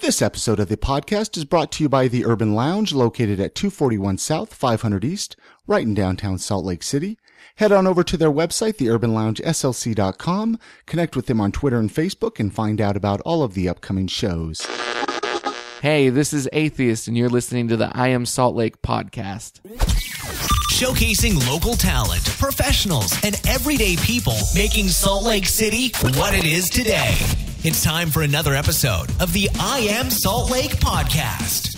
This episode of the podcast is brought to you by the Urban Lounge, located at 241 South, 500 East, right in downtown Salt Lake City. Head on over to their website, theurbanloungeslc.com, connect with them on Twitter and Facebook, and find out about all of the upcoming shows. Hey, this is Atheist, and you're listening to the I Am Salt Lake podcast. Showcasing local talent, professionals, and everyday people making Salt Lake City what it is today. It's time for another episode of the I Am Salt Lake podcast.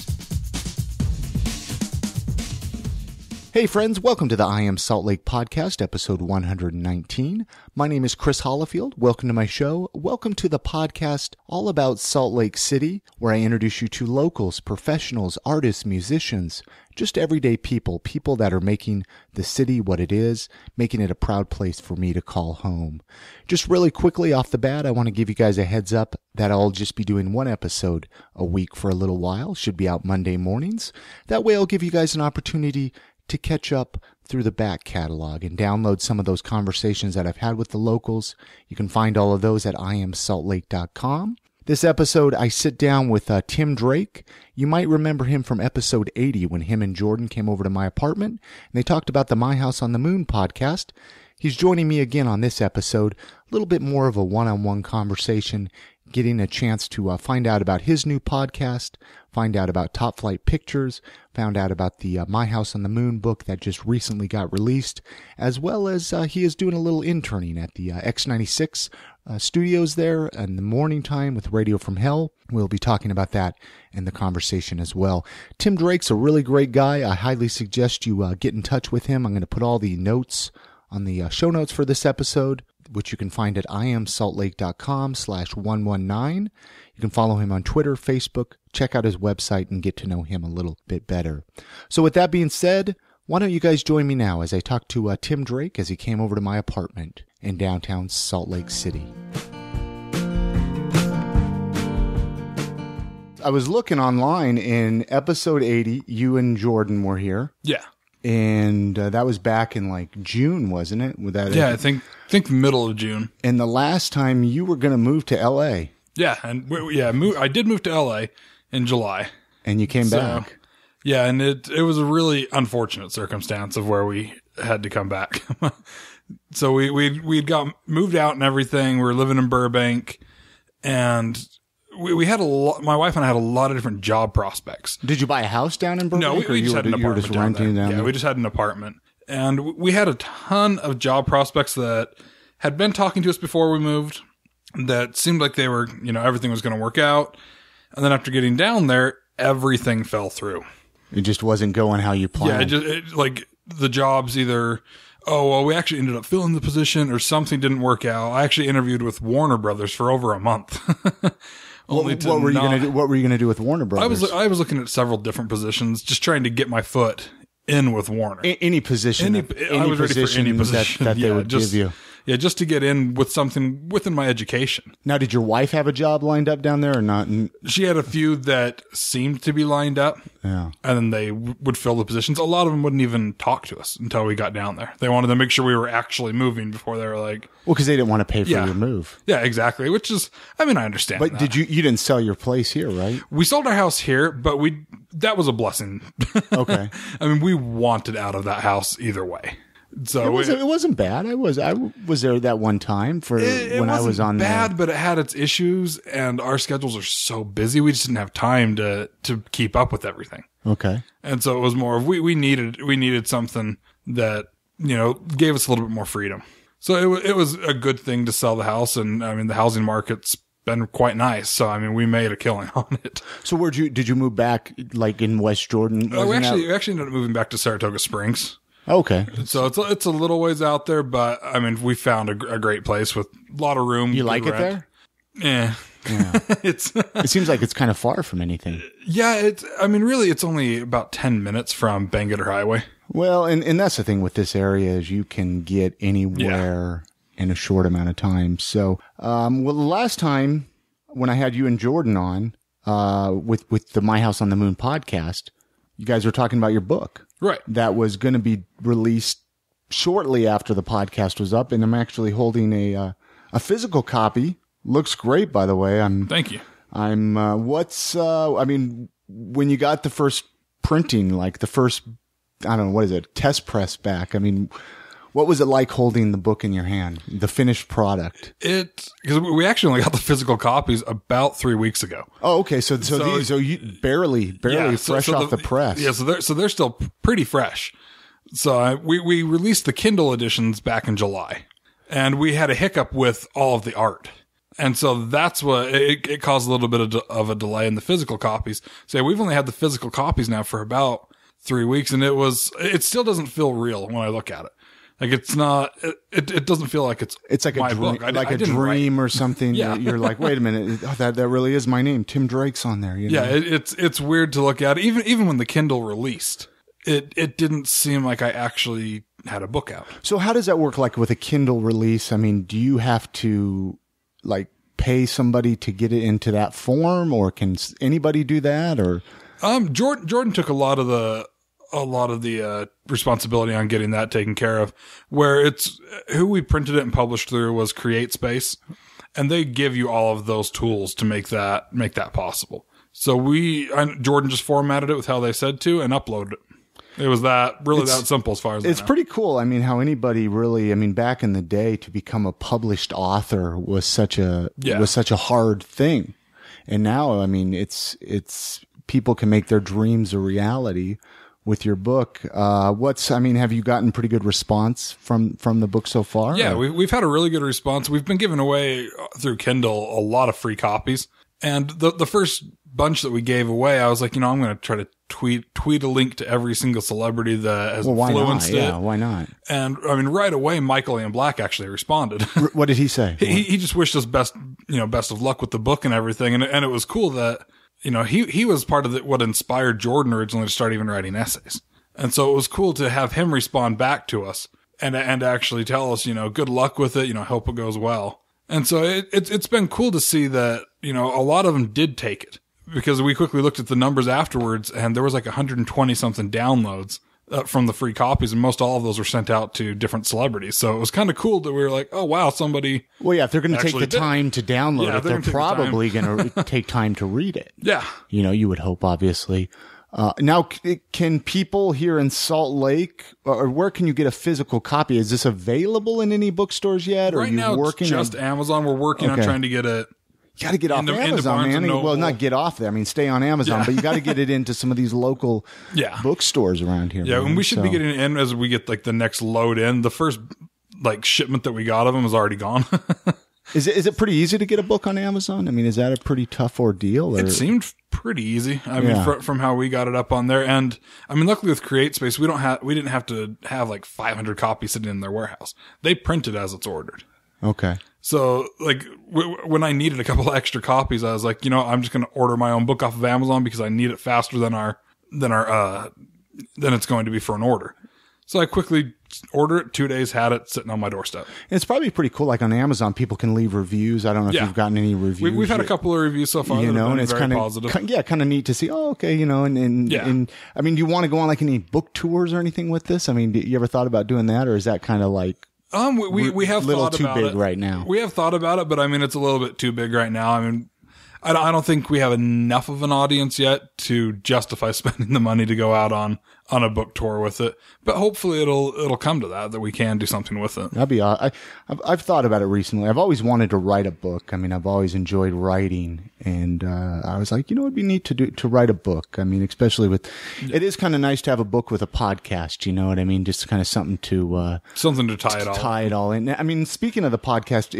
Hey friends, welcome to the I Am Salt Lake podcast, episode 119. My name is Chris Hollifield. Welcome to my show. Welcome to the podcast all about Salt Lake City, where I introduce you to locals, professionals, artists, musicians, just everyday people, people that are making the city what it is, making it a proud place for me to call home. Just really quickly off the bat, I want to give you guys a heads up that I'll just be doing one episode a week for a little while. Should be out Monday mornings. That way I'll give you guys an opportunity to catch up through the back catalog and download some of those conversations that I've had with the locals. You can find all of those at iamsaltlake.com. This episode, I sit down with Tim Drake. You might remember him from episode 80 when him and Jordan came over to my apartment and they talked about the My House on the Moon podcast. He's joining me again on this episode, a little bit more of a one-on-one conversation, getting a chance to find out about his new podcast, find out about Top Flight Pictures, found out about the My House on the Moon book that just recently got released, as well as he is doing a little interning at the X96 studios there in the morning time with Radio from Hell. We'll be talking about that in the conversation as well. Tim Drake's a really great guy. I highly suggest you get in touch with him. I'm going to put all the notes on the show notes for this episode, which you can find at iamsaltlake.com/119. You can follow him on Twitter, Facebook, check out his website, and get to know him a little bit better. So with that being said, why don't you guys join me now as I talk to Tim Drake as he came over to my apartment in downtown Salt Lake City. I was looking online in episode 80, you and Jordan were here. Yeah. And that was back in like June, wasn't it? I think middle of June. And the last time you were going to move to LA. Yeah, and I did move to LA in July. And you came back. Yeah, and it was a really unfortunate circumstance of where we had to come back. So we'd got moved out and everything. We were living in Burbank, and we had my wife and I had a lot of different job prospects. Did you buy a house down in Burbank? No, we just had an apartment down there. Yeah, we just had an apartment. And we had a ton of job prospects that had been talking to us before we moved that seemed like they were, everything was going to work out. And then after getting down there, everything fell through. It just wasn't going how you planned. Yeah, like the jobs either, we actually ended up filling the position or something didn't work out. I actually interviewed with Warner Brothers for over a month. What were you going to do with Warner Brothers? I was looking at several different positions, just trying to get my foot in with Warner. Any position. I was ready for any position that they would give you. Yeah, just to get in with something within my education. Now, did your wife have a job lined up down there or not? She had a few that seemed to be lined up. Yeah. And then they would fill the positions. A lot of them wouldn't even talk to us until we got down there. They wanted to make sure we were actually moving before they were like... Well, because they didn't want to pay for your move. Yeah, exactly. Which is, I understand But that. you didn't sell your place here, right? We sold our house here, but that was a blessing. Okay. We wanted out of that house either way. So it wasn't bad. I was there that one time when I was on there. It wasn't bad, but it had its issues, and our schedules are so busy. We just didn't have time to keep up with everything. Okay. And so it was more of we needed something that gave us a little bit more freedom. So it was a good thing to sell the house, and the housing market's been quite nice. So we made a killing on it. So did you move back like in West Jordan? We actually ended up moving back to Saratoga Springs. Okay. So it's a little ways out there, but we found a great place with a lot of room. You like it there? Yeah. It seems like it's kind of far from anything. Yeah, really it's only about 10 minutes from Bangor Highway. Well, and that's the thing with this area is you can get anywhere in a short amount of time. So, the last time when I had you and Jordan on, with the My House on the Moon podcast, you guys were talking about your book. Right. That was going to be released shortly after the podcast was up, and I'm actually holding a physical copy. Looks great, by the way. Thank you. I mean, when you got the first printing, like the first, I don't know, what is it, test press back? I mean, what was it like holding the book in your hand, the finished product? Because we actually only got the physical copies about 3 weeks ago. Oh, okay. So you barely fresh off the press. Yeah. So they're still pretty fresh. So we released the Kindle editions back in July, and we had a hiccup with all of the art. And so that's what it caused a little bit of a delay in the physical copies. So we've only had the physical copies now for about 3 weeks, and it still doesn't feel real when I look at it. Like it's not, it doesn't feel like it's like my a dream, book. Like a dream or something. Yeah. You're like, wait a minute, that really is my name. Tim Drake's on there. You know? Yeah, it's weird to look at. Even when the Kindle released, it didn't seem like I actually had a book out. So how does that work? Like with a Kindle release, I mean, do you have to like pay somebody to get it into that form, or can anybody do that? Or Jordan took a lot of the responsibility on getting that taken care of, where it's who we printed it and published through was CreateSpace, and they give you all of those tools to make that possible. So Jordan just formatted it with how they said to and uploaded it. It was that simple as far as I know. It's pretty cool. I mean, how anybody really, I mean, back in the day to become a published author was such a hard thing. And now, I mean, it's people can make their dreams a reality with your book. Have you gotten pretty good response from the book so far? Yeah, we've had a really good response. We've been giving away through Kindle a lot of free copies. And the first bunch that we gave away, I was like, I'm going to try to tweet a link to every single celebrity that has influenced it. Yeah, why not? And I mean, right away, Michael Ian Black actually responded. What did he say? He just wished us best of luck with the book and everything. And it was cool that, he was part of what inspired Jordan originally to start even writing essays. And so it was cool to have him respond back to us and actually tell us, good luck with it, hope it goes well. And so it's been cool to see that, a lot of them did take it, because we quickly looked at the numbers afterwards, and there was like 120 something downloads from the free copies, and most all of those were sent out to different celebrities. So it was kind of cool that we were like, oh wow, somebody. Well, yeah, if they're going to take the time to download it, they're probably going to take time to read it. Yeah. You would hope, obviously. Now, can people here in Salt Lake, or where can you get a physical copy? Is this available in any bookstores yet? Or right now, it's just Amazon. We're working on trying to get it. You got to get off Amazon, man. Well, not get off there. I mean, stay on Amazon, but you got to get it into some of these local bookstores around here. Yeah, man. And we should be getting it in as we get like the next load in. The first shipment that we got of them is already gone. Is it pretty easy to get a book on Amazon? I mean, is that a pretty tough ordeal? Or? It seemed pretty easy. I mean, from how we got it up on there, and I mean, luckily with CreateSpace, we didn't have to have like 500 copies sitting in their warehouse. They print it as it's ordered. Okay. So, like, when I needed a couple of extra copies, I was like, I'm just going to order my own book off of Amazon because I need it faster than it's going to be for an order. So I quickly ordered it, 2 days, had it sitting on my doorstep. And it's probably pretty cool. Like on Amazon, people can leave reviews. I don't know if you've gotten any reviews. We've had a couple of reviews so far. And it's kind of positive. Kind of neat to see. Oh, okay. And I mean, do you want to go on like any book tours or anything with this? I mean, you ever thought about doing that, or is that kind of like? We have little thought too about big it right now. We have thought about it, but I mean, it's a little bit too big right now. I mean, I don't think we have enough of an audience yet to justify spending the money to go out on a book tour with it. But hopefully it'll come to that we can do something with it. That'd be I've thought about it recently. I've always wanted to write a book. I mean, I've always enjoyed writing, and I was like, it'd be neat to write a book. I mean, especially it is kind of nice to have a book with a podcast. You know what I mean? Just kind of something to tie it all in. I mean, speaking of the podcast,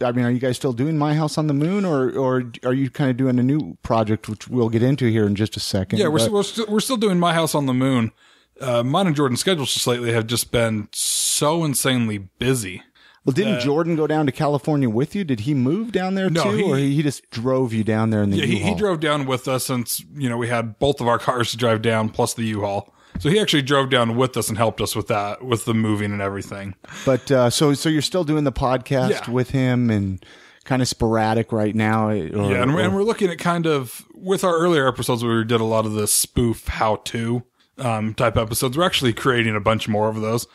are you guys still doing My House on the Moon, or are you kind of doing a new project, which we'll get into here in just a second? Yeah, we're still doing My House on the Moon. Mine and Jordan's schedules just lately have just been so insanely busy. Well, didn't Jordan go down to California with you? Did he move down there too, or he just drove you down there in the U-Haul? He drove down with us since, we had both of our cars to drive down plus the U-Haul. So he actually drove down with us and helped us with that, with the moving and everything. But so you're still doing the podcast with him and kind of sporadic right now? And we're looking at kind of, with our earlier episodes where we did a lot of the spoof how-to type episodes, we're actually creating a bunch more of those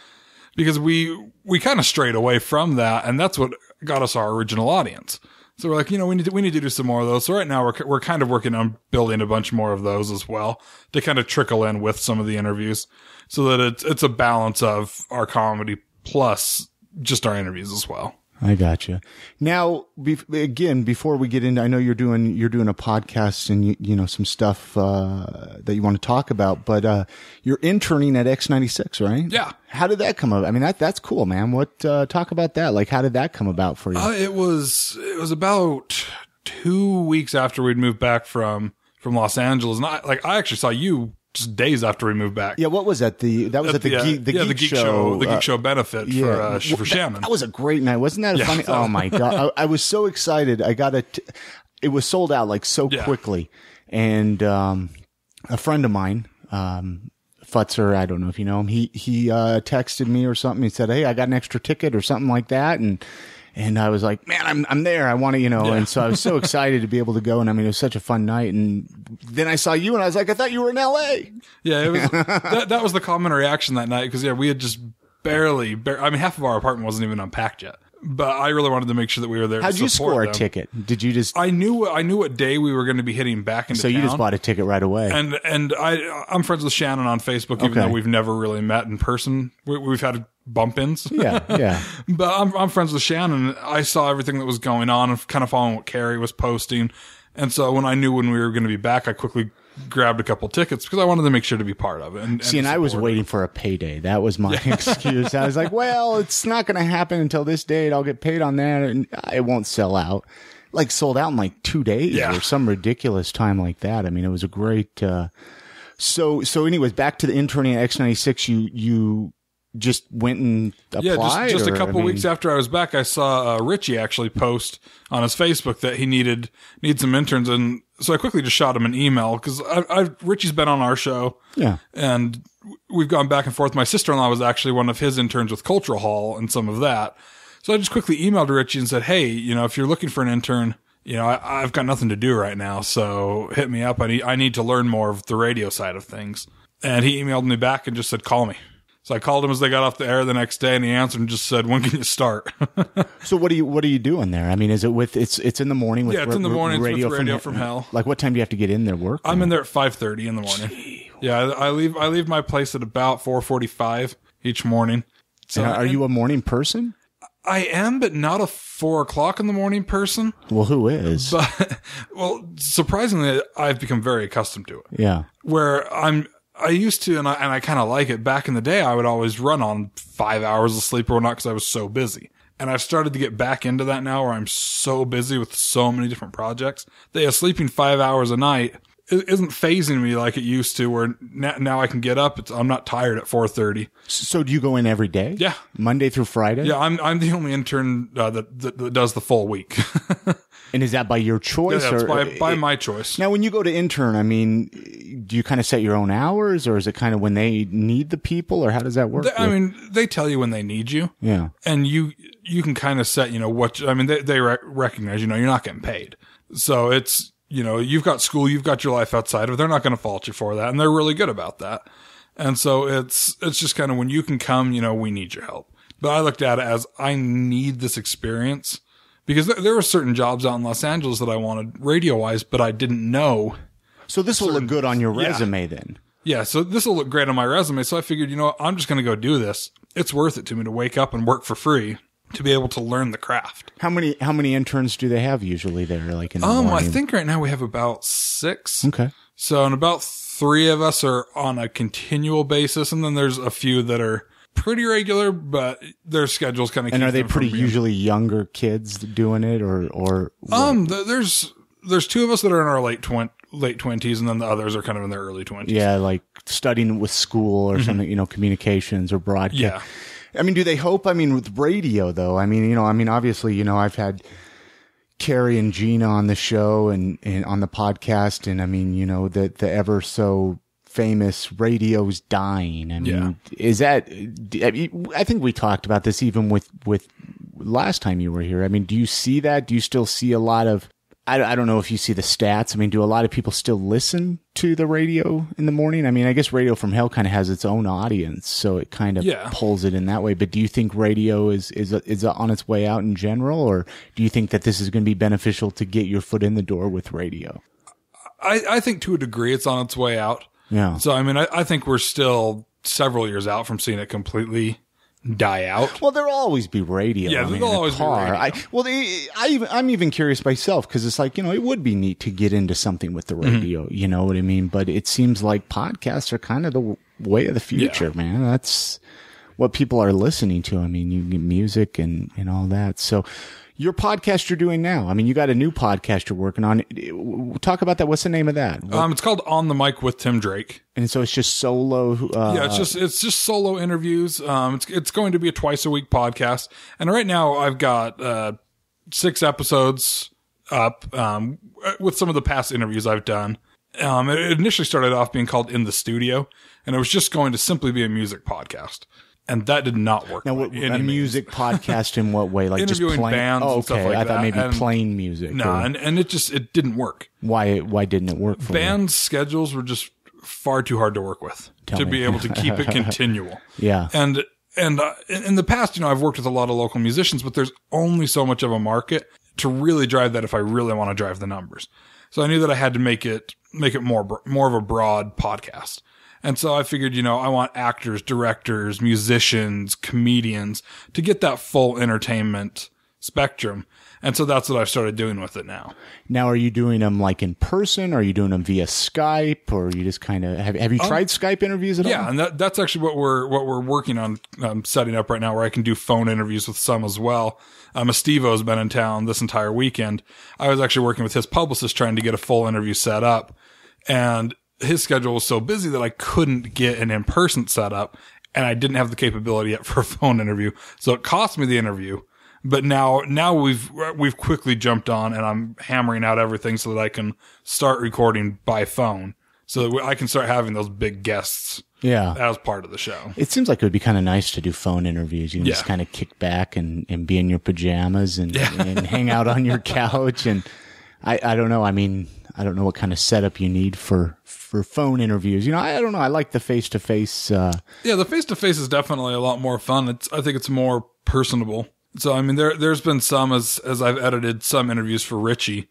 because we kind of strayed away from that, and that's what got us our original audience. So we're like, we need to do some more of those. So right now we're kind of working on building a bunch more of those as well to kind of trickle in with some of the interviews so that it's a balance of our comedy plus just our interviews as well. I gotcha. Now, again, before we get into, I know you're doing a podcast and some stuff that you want to talk about, but you're interning at X96, right? Yeah. How did that come about? I mean, that's cool, man. What talk about that? Like, how did that come about for you? It was about 2 weeks after we'd moved back from Los Angeles, and I actually saw you just days after we moved back. Yeah, what was that? That was at the Geek Show. The Geek Show benefit for Shannon. That was a great night. Wasn't that funny? Oh my God. I was so excited. It was sold out like so quickly. And, a friend of mine, Futzer, I don't know if you know him, he texted me or something. He said, "Hey, I got an extra ticket," or something like that. And I was like, man, I'm there. I want to, and so I was so excited to be able to go. And I mean, it was such a fun night. And then I saw you and I was like, I thought you were in LA. Yeah, it was, that was the common reaction that night. Cause we had just barely, I mean, half of our apartment wasn't even unpacked yet, but I really wanted to make sure that we were there. How'd you score a ticket? Did you just, I knew what day we were going to be hitting back into town. So you just bought a ticket right away. And I'm friends with Shannon on Facebook, even though we've never really met in person. We've had bump-ins. Yeah. But I'm friends with Shannon. I saw everything that was going on and kind of following what Carrie was posting. And so when I knew when we were going to be back, I quickly grabbed a couple tickets because I wanted to make sure to be part of it. And I was waiting for a payday. That was my excuse. I was like, well, it's not going to happen until this date. I'll get paid on that and it won't sell out. Like sold out in like 2 days or some ridiculous time like that. I mean, it was a great, so anyways, back to the interning at X96, you just went and applied? Yeah, just a couple weeks after I was back, I saw Richie actually post on his Facebook that he needs some interns, and so I quickly just shot him an email because Richie's been on our show, and we've gone back and forth. My sister-in-law was actually one of his interns with Cultural Hall and some of that, so I just quickly emailed Richie and said, "Hey, if you're looking for an intern, I've got nothing to do right now, so hit me up. I need to learn more of the radio side of things." And he emailed me back and just said, "Call me." So I called him as they got off the air the next day, and he answered and just said, "When can you start?" So what are you doing there? I mean, is it it's in the morning with it's in the morning with radio from hell. Like what time do you have to get in there work? I'm in there at 5:30 in the morning. Gee. Yeah, I leave my place at about 4:45 each morning. So are you a morning person? I am, but not a 4 o'clock in the morning person. Well, who is? Well, surprisingly, I've become very accustomed to it. Yeah. Where I used to, and I kind of like it. Back in the day, I would always run on 5 hours of sleep or not because I was so busy. And I've started to get back into that now where I'm so busy with so many different projects that sleeping 5 hours a night isn't phasing me like it used to, where now I can get up. I'm not tired at 4:30. So do you go in every day? Yeah. Monday through Friday? Yeah, I'm the only intern that does the full week. And is that by your choice? Yeah, it's by my choice. Now, when you go to intern, I mean, do you kind of set your own hours, or is it kind of when they need the people, or how does that work? They tell you when they need you. Yeah. And you can kind of set, they recognize, you're not getting paid. So it's, you've got school, you've got your life outside of it. They're not going to fault you for that. And they're really good about that. And so it's just kind of when you can come, we need your help. But I looked at it as I need this experience. Because there were certain jobs out in Los Angeles that I wanted radio-wise, but I didn't know. So this will look good on your resume then? Yeah, so this will look great on my resume. So I figured, I'm just going to go do this. It's worth it to me to wake up and work for free to be able to learn the craft. How many interns do they have usually there? Like in the morning? I think right now we have about 6. Okay. So, and about 3 of us are on a continual basis, and then there's a few that are pretty regular, but their schedules kind of. And are they pretty usually younger kids doing it, or? There's 2 of us that are in our late 20s, and then the others are kind of in their early 20s. Yeah, like studying with school or something, communications or broadcast. Yeah. I mean, do they hope? I mean, with radio though, obviously, I've had Carrie and Gina on the show and on the podcast, and I mean, the ever so famous radio's dying. I mean, is that, I think we talked about this even with last time you were here. I mean, do you see that? Do you still see a lot of, I don't know if you see the stats. I mean, do a lot of people still listen to the radio in the morning? I mean, I guess Radio from Hell kind of has its own audience, so it kind of pulls it in that way. But do you think radio is on its way out in general, or do you think that this is going to be beneficial to get your foot in the door with radio? I think to a degree it's on its way out. Yeah. So, I mean, I think we're still several years out from seeing it completely die out. Well, there'll always be radio. Yeah, there'll always be radio. I'm even curious myself, because it's like, it would be neat to get into something with the radio. You know what I mean? But it seems like podcasts are kind of the way of the future, man. That's what people are listening to. I mean, you get music and all that. So your podcast you're doing now, I mean, you got a new podcast you're working on. Talk about that. What's the name of that? It's called On the Mic with Tim Drake. And so it's just solo. It's just solo interviews. It's going to be a twice a week podcast. And right now I've got 6 episodes up with some of the past interviews I've done. It initially started off being called In the Studio, and it was just going to simply be a music podcast. And that did not work. Now, a music podcast in what way? Like interviewing just playing bands and stuff like I that. thought maybe playing music. No, and it didn't work. Why didn't it work for Bands' schedules were just far too hard to work with be able to keep it continual. Yeah. And in the past, I've worked with a lot of local musicians, but there's only so much of a market to really drive that if I really want to drive the numbers. So I knew that I had to make it more of a broad podcast. And so I figured, I want actors, directors, musicians, comedians to get that full entertainment spectrum. And so that's what I've started doing with it now. Now, are you doing them like in person? Or are you doing them via Skype? Or you just kind of have you tried Skype interviews at all? Yeah, and that's actually what we're working on setting up right now, where I can do phone interviews with some as well. Steve-O's been in town this entire weekend. I was actually working with his publicist trying to get a full interview set up, and his schedule was so busy that I couldn't get an in-person setup, and I didn't have the capability yet for a phone interview. So it cost me the interview. But now we've quickly jumped on, and I'm hammering out everything so that I can start recording by phone, so that I can start having those big guests. Yeah. As part of the show. It seems like it would be kind of nice to do phone interviews. You can just kind of kick back and be in your pajamas and hang out on your couch. And I don't know. I mean, I don't know what kind of setup you need for phone interviews. I don't know. I like the face-to-face. The face-to-face is definitely a lot more fun. I think it's more personable. So, I mean, there's been some, as I've edited some interviews for Richie,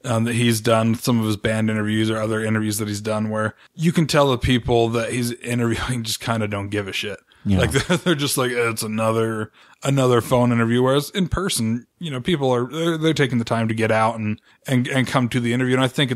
that he's done, some of his band interviews or other interviews that he's done, where you can tell the people that he's interviewing just kind of don't give a shit. Yeah. Like they're just like, it's another phone interview. Whereas in person, people they're taking the time to get out and come to the interview. And I think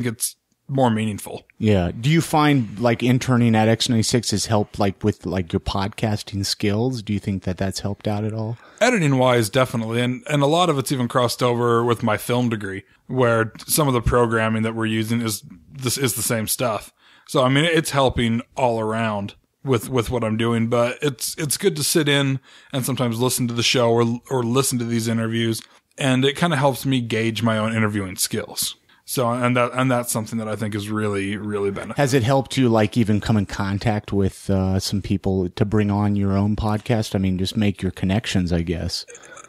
it's more meaningful. Yeah. Do you find like interning at X96 has helped like with like your podcasting skills? Do you think that that's helped out at all? Editing wise, definitely. And a lot of it's even crossed over with my film degree, where some of the programming that we're using is the same stuff. So, I mean, it's helping all around with what I'm doing, but it's good to sit in and sometimes listen to the show or listen to these interviews. And it kind of helps me gauge my own interviewing skills. So, and that's something that I think is really, really beneficial. Has it helped you like even come in contact with some people to bring on your own podcast? I mean, just make your connections, I guess.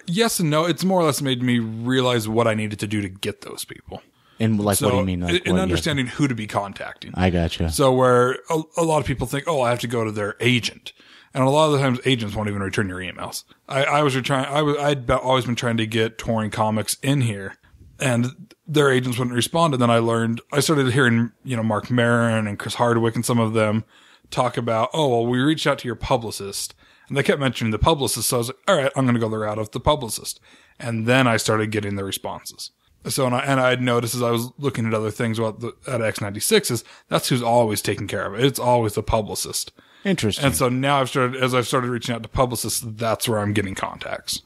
Yes and no. It's more or less made me realize what I needed to do to get those people. And like, what do you mean? Like, in understanding who to be contacting. I gotcha. So where a lot of people think, I have to go to their agent. And a lot of the times agents won't even return your emails. I'd always been trying to get touring comics in here, and their agents wouldn't respond. And then I started hearing, Marc Maron and Chris Hardwick and some of them talk about, we reached out to your publicist, and they kept mentioning the publicist. So I was like, all right, I'm going to go the route of the publicist. And then I started getting the responses. So, and I had noticed as I was looking at other things at X96 is that's who's always taking care of it. It's always the publicist. Interesting. And so now I've started reaching out to publicists, that's where I'm getting contacts.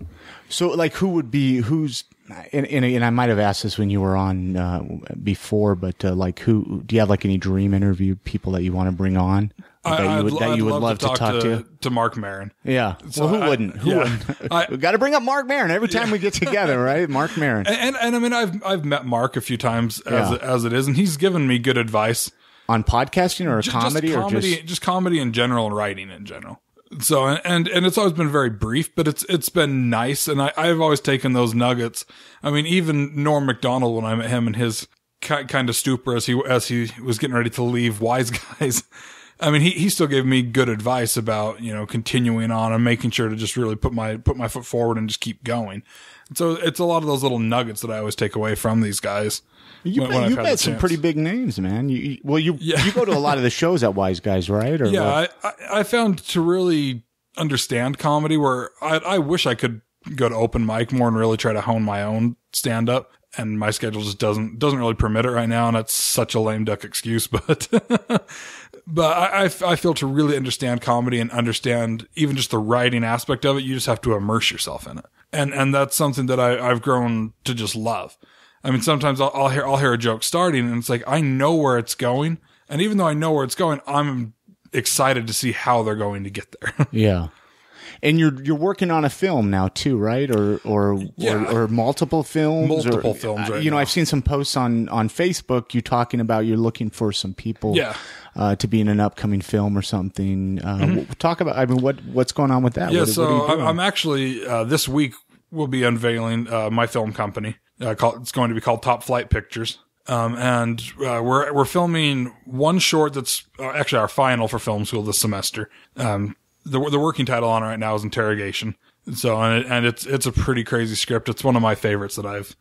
So like and I might have asked this when you were on before, but like do you have like any dream interview people that you want to bring on that you would love to talk to Marc Maron? Yeah. So who wouldn't? Who wouldn't? We got to bring up Marc Maron every time we get together, right? Marc Maron. And I mean, I've met Marc a few times as it is, and he's given me good advice on podcasting or comedy, just comedy in general and writing in general. So, and it's always been very brief, but it's been nice. And I've always taken those nuggets. I mean, even Norm Macdonald, when I met him in his kind of stupor as he was getting ready to leave Wise Guys, I mean, he still gave me good advice about, continuing on and making sure to just really put my foot forward and just keep going. So it's a lot of those little nuggets that I always take away from these guys. You've met some pretty big names, man. You go to a lot of the shows at Wise Guys, right? Or yeah, I found to really understand comedy where I wish I could go to open mic more and really try to hone my own stand up. And my schedule just doesn't really permit it right now. And that's such a lame duck excuse, but, I feel to really understand comedy and understand even just the writing aspect of it, you just have to immerse yourself in it. And that's something that I've grown to just love. I mean, sometimes I'll hear a joke starting and it's like, I know where it's going. And even though I know where it's going, I'm excited to see how they're going to get there. Yeah. And you're working on a film now too, right? Or multiple films? Multiple films right now. I've seen some posts on Facebook, you talking about you're looking for some people to be in an upcoming film or something. Talk about, I mean, what's going on with that? Yeah, I'm actually, this week we'll be unveiling my film company. It's going to be called Top Flight Pictures. And we're filming one short that's actually our final for film school this semester. The working title on it right now is Interrogation. So, and it's a pretty crazy script. It's one of my favorites that I've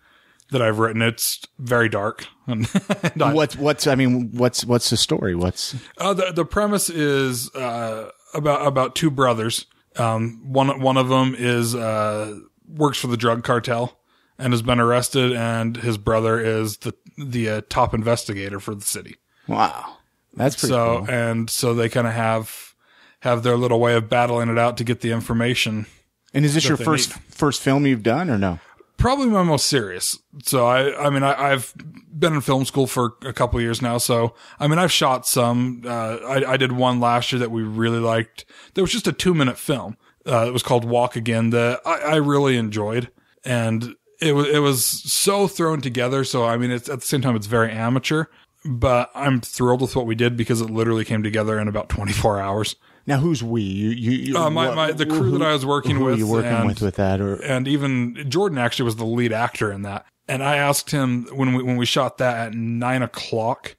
written. It's very dark. What's the story? The premise is, about two brothers. One of them is, works for the drug cartel and has been arrested, and his brother is the top investigator for the city. Wow. That's pretty cool. And so they kind of have their little way of battling it out to get the information. And is this your first film you've done or no? Probably my most serious. So I've been in film school for a couple of years now. So, I mean, I've shot some, I did one last year that we really liked. There was just a 2-minute film. It was called Walk Again that I really enjoyed. And it was so thrown together. So, I mean, it's at the same time, it's very amateur, but I'm thrilled with what we did because it literally came together in about 24 hours. Now, who's we? The crew that I was working with. Who are you working with that? And even Jordan actually was the lead actor in that. And I asked him when we shot that at 9:00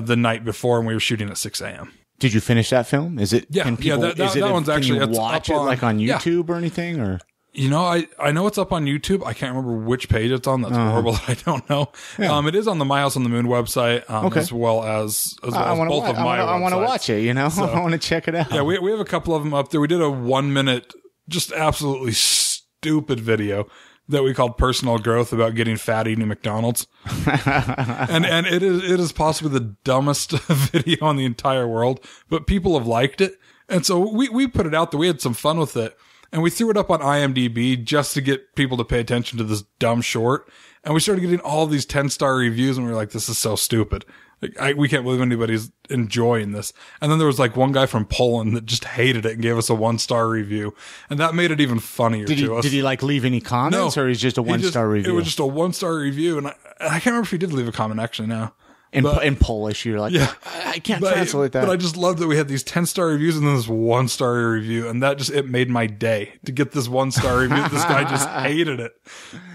the night before, and we were shooting at 6 a.m. Did you finish that film? Is it? Yeah, that one's actually. Can you watch it like on YouTube or anything? Or I know it's up on YouTube. I can't remember which page it's on. That's horrible that I don't know. Yeah. It is on the My House on the Moon website, as well as both of my websites. I want to watch it, So, I want to check it out. Yeah, we have a couple of them up there. We did a 1-minute, just absolutely stupid video that we called Personal Growth about getting fat eating McDonald's. and it is possibly the dumbest video in the entire world, but people have liked it. And so we put it out there. We had some fun with it. And we threw it up on IMDb just to get people to pay attention to this dumb short. And we started getting all these 10-star reviews, and we were like, this is so stupid. We can't believe anybody's enjoying this. And then there was like one guy from Poland that just hated it and gave us a 1-star review. And that made it even funnier to us. Did he leave any comments, or he's just a 1-star review? It was just a 1-star review. And I can't remember if he did leave a comment actually now. In Polish, you're like, I can't translate that. But I just loved that we had these 10-star reviews and then this 1-star review. And that it made my day to get this 1-star review. This guy just hated it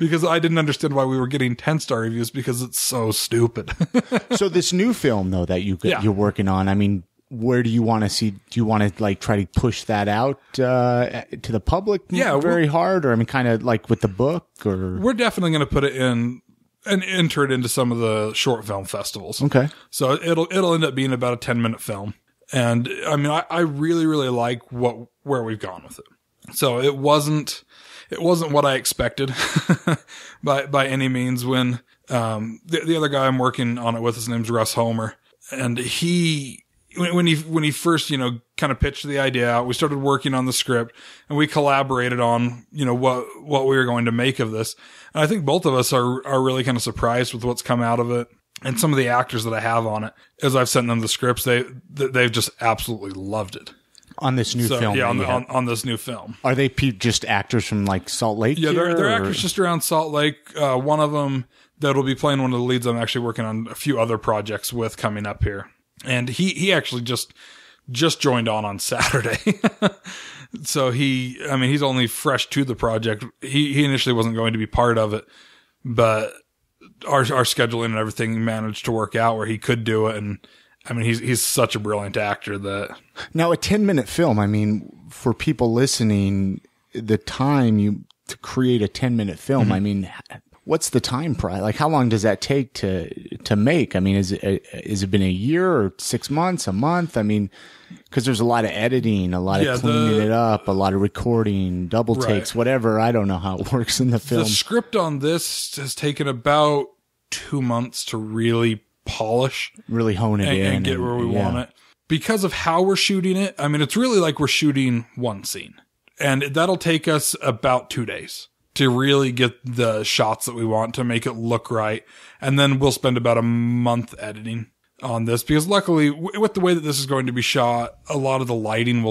because I didn't understand why we were getting 10-star reviews because it's so stupid. So this new film though, that you're working on, I mean, where do you want to see? Do you want to try to push that out, to the public? Very hard, or I mean, kind of like with the book, or we're definitely going to put it in and enter it into some of the short film festivals. Okay. So it'll end up being about a 10-minute film. And I mean, I really, really like where we've gone with it. So it wasn't what I expected by any means when, the other guy I'm working on it with, his name's Russ Homer. And when he first, kind of pitched the idea out, we started working on the script and we collaborated on, what we were going to make of this. And I think both of us are really kind of surprised with what's come out of it. And some of the actors that I have on it, as I've sent them the scripts, they've just absolutely loved it. On this new film? Yeah, on this new film. Are they just actors from Salt Lake? Yeah, they're actors just around Salt Lake. One of them that'll be playing one of the leads I'm actually working on a few other projects with coming up here. And he actually just just joined on Saturday. So he's only fresh to the project. He initially wasn't going to be part of it, but our scheduling and everything managed to work out where he could do it. And I mean, he's such a brilliant actor that. Now, a 10-minute film, I mean, for people listening, the time to create a 10-minute film, I mean, what's the time price? Like, how long does that take to make? I mean, is it been a year or 6 months, a month? I mean, because there's a lot of editing, a lot of cleaning it up, a lot of recording, double takes, whatever. I don't know how it works in the film. The script on this has taken about 2 months to really polish, really hone it in, and get where we want it. Because of how we're shooting it, I mean, it's really like we're shooting one scene, and that'll take us about 2 days to really get the shots that we want to make it look right. And then we'll spend about a month editing on this, because luckily with the way that this is going to be shot, a lot of the lighting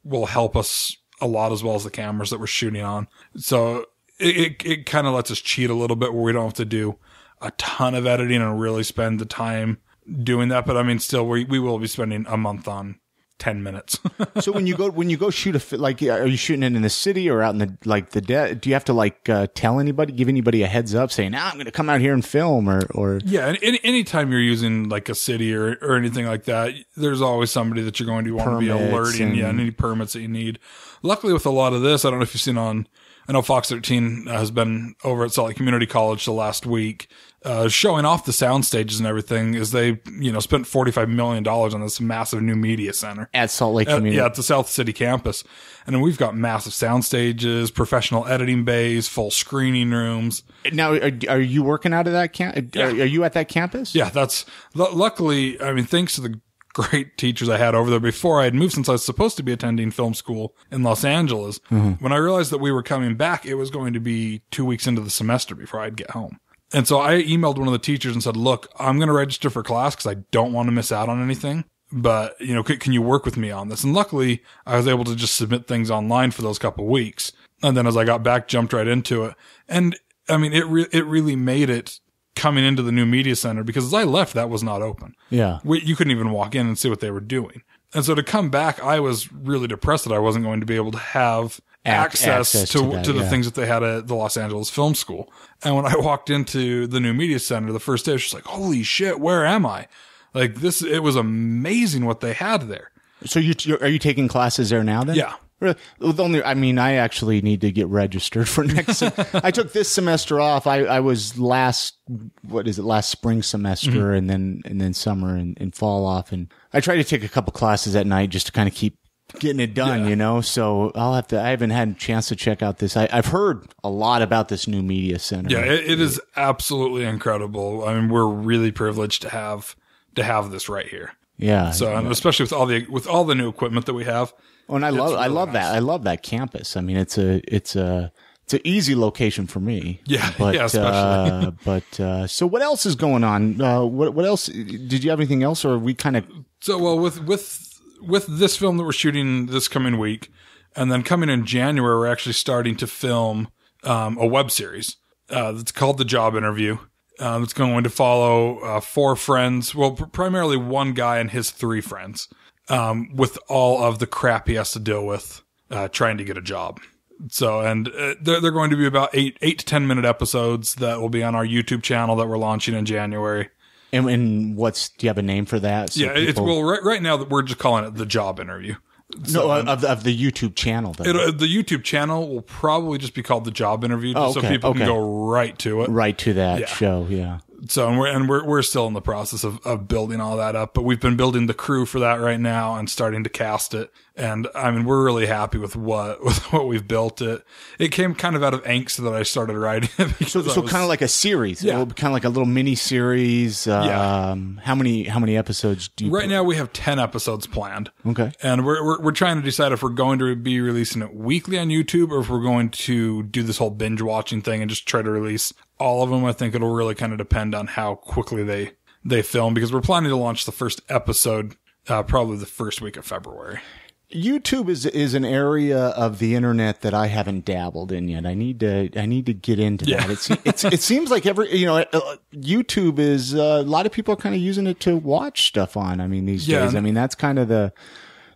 will help us a lot, as well as the cameras that we're shooting on. So it kind of lets us cheat a little bit where we don't have to do a ton of editing and really spend the time doing that. But I mean, still we will be spending a month on 10 minutes. So when you go shoot are you shooting it in the city or out in do you have to tell anybody, give anybody a heads up saying, I'm going to come out here and film or? Yeah. And anytime you're using like a city or anything like that, there's always somebody that you're going to want to be alerting. And any permits that you need. Luckily with a lot of this, I don't know if you've seen I know Fox 13 has been over at Salt Lake Community College the last week, showing off the sound stages and everything, as they, spent $45 million on this massive new media center at Salt Lake Community. At the South City campus. And then we've got massive sound stages, professional editing bays, full screening rooms. Now, are you working out of that Yeah. Are you at that campus? Yeah, that's luckily, I mean, thanks to the great teachers I had over there before I had moved, since I was supposed to be attending film school in Los Angeles. When I realized that we were coming back, it was going to be 2 weeks into the semester before I'd get home. And so I emailed one of the teachers and said, look, I'm going to register for class because I don't want to miss out on anything. But, can you work with me on this? And luckily I was able to just submit things online for those couple of weeks. And then as I got back, jumped right into it. And I mean, it really made it coming into the new media center, because as I left, that was not open. Yeah. You couldn't even walk in and see what they were doing. And so to come back, I was really depressed that I wasn't going to be able to have access to the things that they had at the Los Angeles Film School. And when I walked into the new media center the first day, I was just like, holy shit, where am I? Like this, it was amazing what they had there. So are you taking classes there now then? Yeah. I actually need to get registered for next. I took this semester off. I was last spring semester, and then summer and fall off. And I try to take a couple classes at night just to kind of keep getting it done, So I haven't had a chance to check out this. I've heard a lot about this new media center. Yeah, it is absolutely incredible. I mean, we're really privileged to have this right here. Yeah. So, and especially with all the new equipment that we have. Oh, and I love that. I love that campus. I mean, it's an easy location for me. Yeah. But, yeah, especially. So what else is going on? What else? Did you have anything else, or are we kind of? So, well, with this film that we're shooting this coming week, and then coming in January, we're actually starting to film, a web series, that's called The Job Interview. It's going to follow, 4 friends. Well, primarily one guy and his 3 friends. With all of the crap he has to deal with, trying to get a job. So, and they're going to be about 8 to 10 minute episodes that will be on our YouTube channel that we're launching in January. And do you have a name for that? So right now that we're just calling it The Job Interview. So, of the YouTube channel. The YouTube channel will probably just be called The Job Interview, so people can go right to it. Right to that show, yeah. So, and we're still in the process of building all that up, but we've been building the crew for that right now and starting to cast it. And I mean, we're really happy with what we've built. It came kind of out of angst that I started writing it. So kind of like a series, kind of like a little mini series. How many episodes do you? Right now we have 10 episodes planned. Okay, and we're trying to decide if we're going to be releasing it weekly on YouTube, or if we're going to do this whole binge watching thing and just try to release all of them. I think it'll really kind of depend on how quickly they film, because we're planning to launch the first episode probably the first week of February. YouTube is an area of the internet that I haven't dabbled in yet. I need to get into that. It seems like YouTube is a lot of people are kind of using it to watch stuff on. I mean, these days. I mean, that's kind of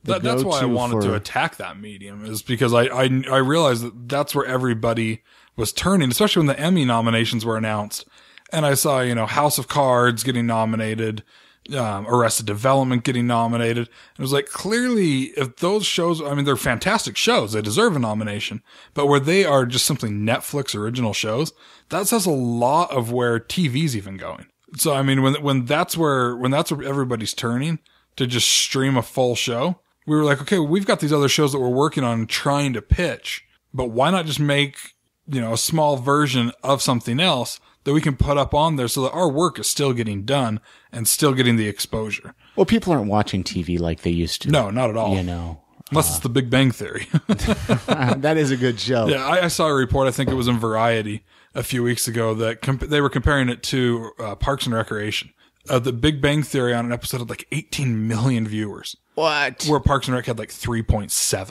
That's why I wanted to attack that medium, is because I realized that that's where everybody was turning, especially when the Emmy nominations were announced. And I saw, House of Cards getting nominated, Arrested Development getting nominated. It was like, clearly, if those shows, they're fantastic shows. They deserve a nomination. But where they are just simply Netflix original shows, that says a lot of where TV's even going. So, when that's where everybody's turning to just stream a full show, we were like, okay, we've got these other shows that we're working on trying to pitch, but why not just make, a small version of something else that we can put up on there so that our work is still getting done and still getting the exposure. Well, people aren't watching TV like they used to. No, not at all. Unless it's the Big Bang Theory. That is a good show. Yeah, I saw a report, I think it was in Variety a few weeks ago, that they were comparing it to Parks and Recreation. The Big Bang Theory on an episode had like 18 million viewers. What? Where Parks and Rec had like 3.7.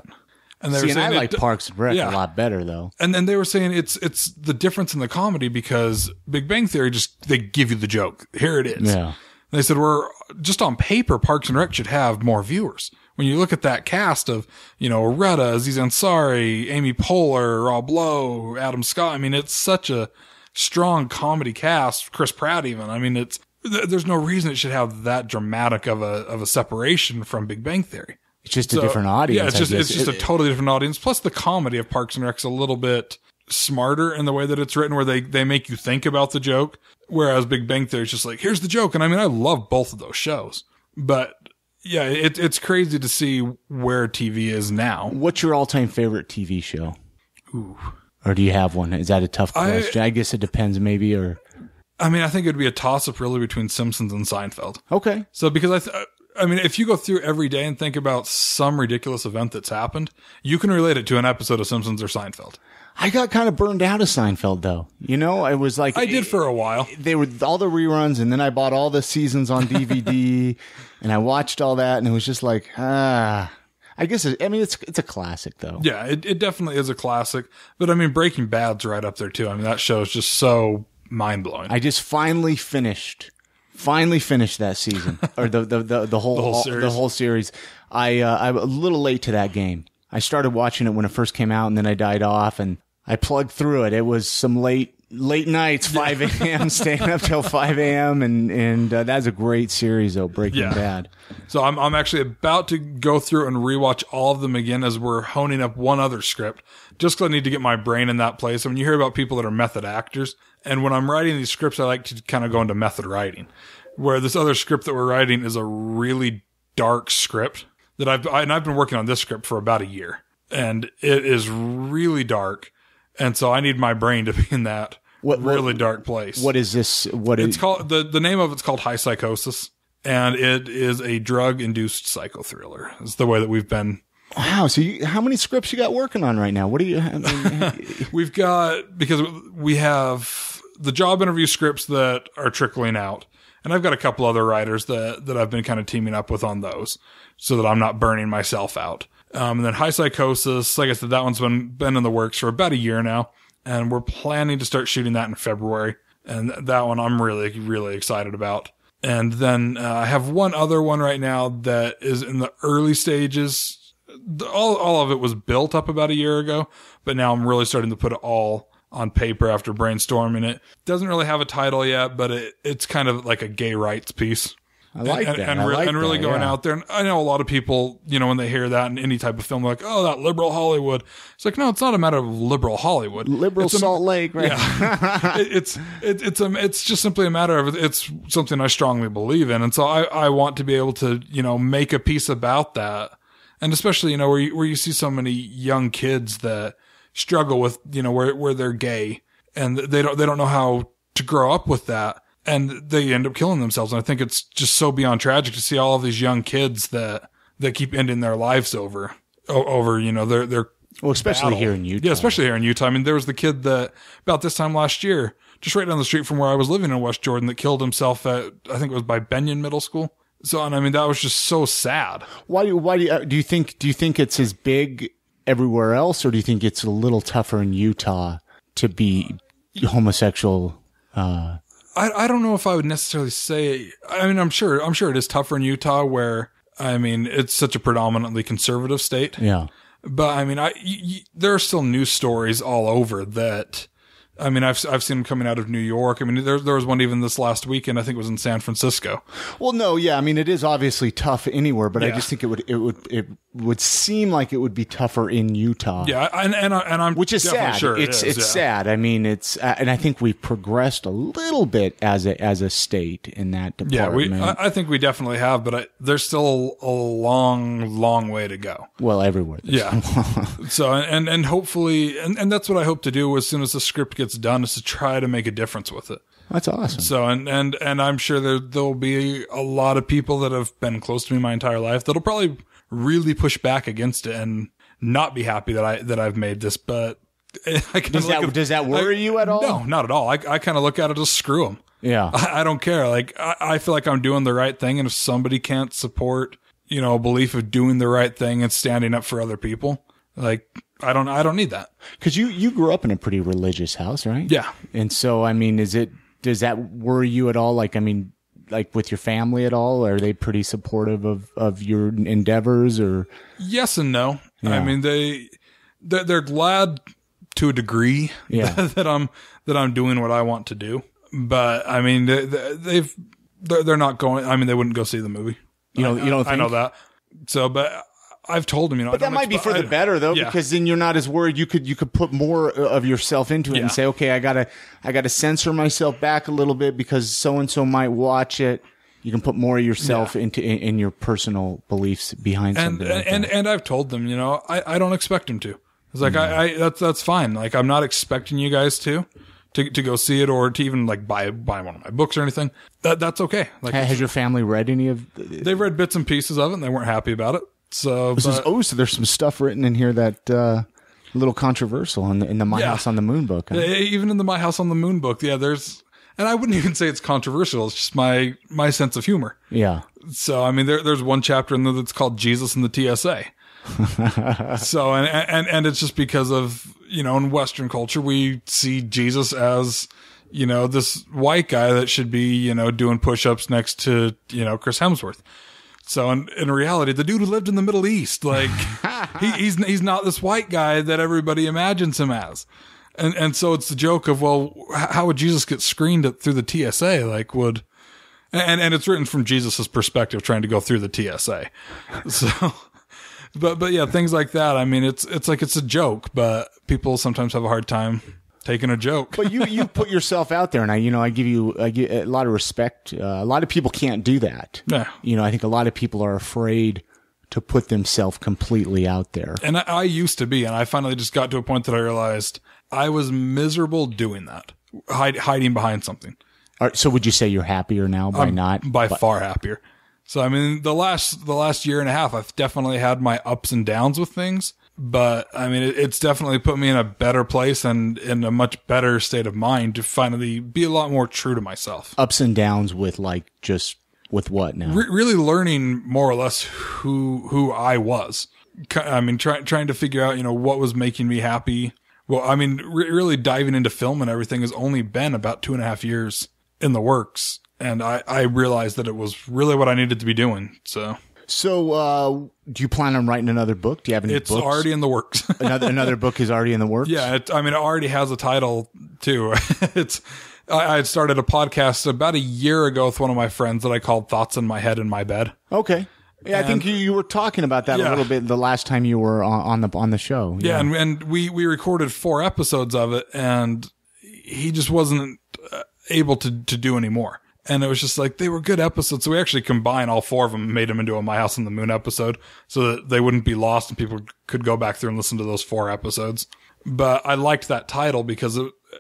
And they were saying, I like Parks and Rec a lot better, though. And then they were saying it's the difference in the comedy, because Big Bang Theory they give you the joke. Here it is. Yeah. And they said, we're just on paper, Parks and Rec should have more viewers. When you look at that cast of, Retta, Aziz Ansari, Amy Poehler, Rob Lowe, Adam Scott. It's such a strong comedy cast. Chris Pratt even. There's no reason it should have that dramatic of a separation from Big Bang Theory. It's just a different audience. Yeah, it's just a totally different audience. Plus, the comedy of Parks and Rec's a little bit smarter in the way that it's written, where they make you think about the joke. Whereas Big Bang Theory is just like, here's the joke. And I love both of those shows. But yeah, it's crazy to see where TV is now. What's your all-time favorite TV show? Ooh. Or do you have one? Is that a tough question? I guess it depends, maybe, or... I think it'd be a toss-up really between Simpsons and Seinfeld. Okay. So because if you go through every day and think about some ridiculous event that's happened, you can relate it to an episode of Simpsons or Seinfeld. I got kind of burned out of Seinfeld, though. I was like... I did for a while. They were all the reruns, and then I bought all the seasons on DVD, and I watched all that, and it was just like, I guess, it's a classic, though. Yeah, it definitely is a classic. But, Breaking Bad's right up there, too. That show is just so mind-blowing. I just finally finished that season, or the whole series. I'm a little late to that game. I started watching it when it first came out, and then I died off, and I plugged through it. It was some late nights, 5 a.m., staying up till 5 a.m., and that's a great series, though, Breaking Bad. So I'm actually about to go through and rewatch all of them again as we're honing up one other script, just because I need to get my brain in that place. You hear about people that are method actors, and when I'm writing these scripts, I like to kind of go into method writing, where this other script that we're writing is a really dark script that I've been working on this script for about a year, and it is really dark. And so I need my brain to be in that really dark place. What is this? It's called, the name of it's called High Psychosis, and it is a drug-induced psycho thriller. It's the way that we've been. Wow. So how many scripts you got working on right now? What do you We've got, because we have the job interview scripts that are trickling out, and I've got a couple other writers that I've been kind of teaming up with on those, so that I'm not burning myself out. And then High Psychosis, like I said, that one's been in the works for about a year now, and we're planning to start shooting that in February. And that one I'm really, really excited about. And then I have one other one right now that is in the early stages. All of it was built up about a year ago, but now I'm really starting to put it all on paper after brainstorming it. Doesn't really have a title yet, but it's kind of like a gay rights piece. I like that. And really going out there. And I know a lot of people, when they hear that in any type of film, like, oh, that liberal Hollywood. It's like, no, it's not a matter of liberal Hollywood. Liberal Salt Lake, right? Yeah. It's just simply a matter of, it's something I strongly believe in. And so I want to be able to, make a piece about that. And especially, where you see so many young kids that struggle with, where they're gay, and they don't know how to grow up with that. And they end up killing themselves. And I think it's just so beyond tragic to see all of these young kids that keep ending their lives over, their well, especially battle. Here in Utah. Yeah, especially here in Utah. There was the kid that about this time last year, just right down the street from where I was living in West Jordan, that killed himself at, I think it was by Benyon Middle School. So, and that was just so sad. Why do you think it's as big everywhere else, or do you think it's a little tougher in Utah to be homosexual? I don't know if I would necessarily say, I'm sure it is tougher in Utah, where I mean, it's such a predominantly conservative state. Yeah. But I mean, there are still news stories all over that. I mean, I've seen them coming out of New York. I mean, there was one even this last weekend. I think it was in San Francisco. Well, no, yeah. I mean, it is obviously tough anywhere, but I Yeah. just think it would seem like it would be tougher in Utah. Yeah, and I'm Which is definitely sad. Sure It's yeah. sad. I mean, and I think we've progressed a little bit as a state in that Yeah, department. I think we definitely have, but there's still a long way to go. Well, everywhere. Yeah. So, and hopefully, and that's what I hope to do as soon as the script gets done, is to try to make a difference with it. That's awesome. So, and I'm sure there'll be a lot of people that have been close to me my entire life that'll probably really push back against it and not be happy that I've made this. But Does that worry you at all? No, not at all. I kind of look at it as screw them. Yeah. I don't care. Like, I feel like I'm doing the right thing. And if somebody can't support, a belief of doing the right thing and standing up for other people, like, I don't need that. Because you grew up in a pretty religious house, right? Yeah. And so, I mean, does that worry you at all? Like, I mean, like with your family at all? Are they pretty supportive of your endeavors, or? Yes and no. Yeah. I mean, they're glad to a degree Yeah. that I'm doing what I want to do. But I mean, they're not going. I mean, they wouldn't go see the movie. You don't think? I know that. So, but I've told them, But that might be for the better, though, Yeah. because then you're not as worried. You could put more of yourself into it and Yeah. say, okay, I gotta censor myself back a little bit because so and so might watch it. You can put more of yourself in your personal beliefs behind and something. Like that. and I've told them, I don't expect them to. It's like that's fine. Like, I'm not expecting you guys to go see it or to even like buy one of my books or anything. That's okay. Like, Has your family read any of? they've read bits and pieces of it and they weren't happy about it. So, So there's some stuff written in here that a little controversial in the My Yeah. House on the Moon book. Huh? even in the My House on the Moon book, there's, and I wouldn't even say it's controversial. It's just my sense of humor. Yeah. So, I mean, there's one chapter in there that's called Jesus and the TSA. So, and it's just because of, in Western culture, we see Jesus as, this white guy that should be, doing push-ups next to, Chris Hemsworth. So in reality, the dude who lived in the Middle East, like he's not this white guy that everybody imagines him as. And so it's the joke of, well, how would Jesus get screened through the TSA? Like, and it's written from Jesus's perspective, trying to go through the TSA. So, but yeah, things like that. I mean, it's like, it's a joke, but people sometimes have a hard time taking a joke. But you put yourself out there, and I give you a lot of respect. A lot of people can't do that. Yeah. I think a lot of people are afraid to put themselves completely out there. And I used to be, and I finally just got to a point that I realized I was miserable doing that, hiding behind something. All right, so would you say you're happier now by not? By far happier. So, I mean, the last year and a half, I've definitely had my ups and downs with things, but I mean, it's definitely put me in a better place and in a much better state of mind to finally be a lot more true to myself. Ups and downs with with what now? Really learning more or less who I was. I mean, trying to figure out, what was making me happy. Well, I mean, really diving into film and everything has only been about 2.5 years in the works. And I realized that it was really what I needed to be doing. So do you plan on writing another book? Do you have any it's books? already in the works. another book is already in the works? Yeah. It already has a title too. I had started a podcast about a year ago with one of my friends that I called Thoughts in My Head in My Bed. Okay. Yeah, I think you were talking about that a little bit the last time you were on the show. Yeah. And we recorded 4 episodes of it, and he just wasn't able to do any more. And it was just like, they were good episodes. So we actually combined all 4 of them and made them into a My House on the Moon episode so that they wouldn't be lost and people could go back through and listen to those 4 episodes. But I liked that title because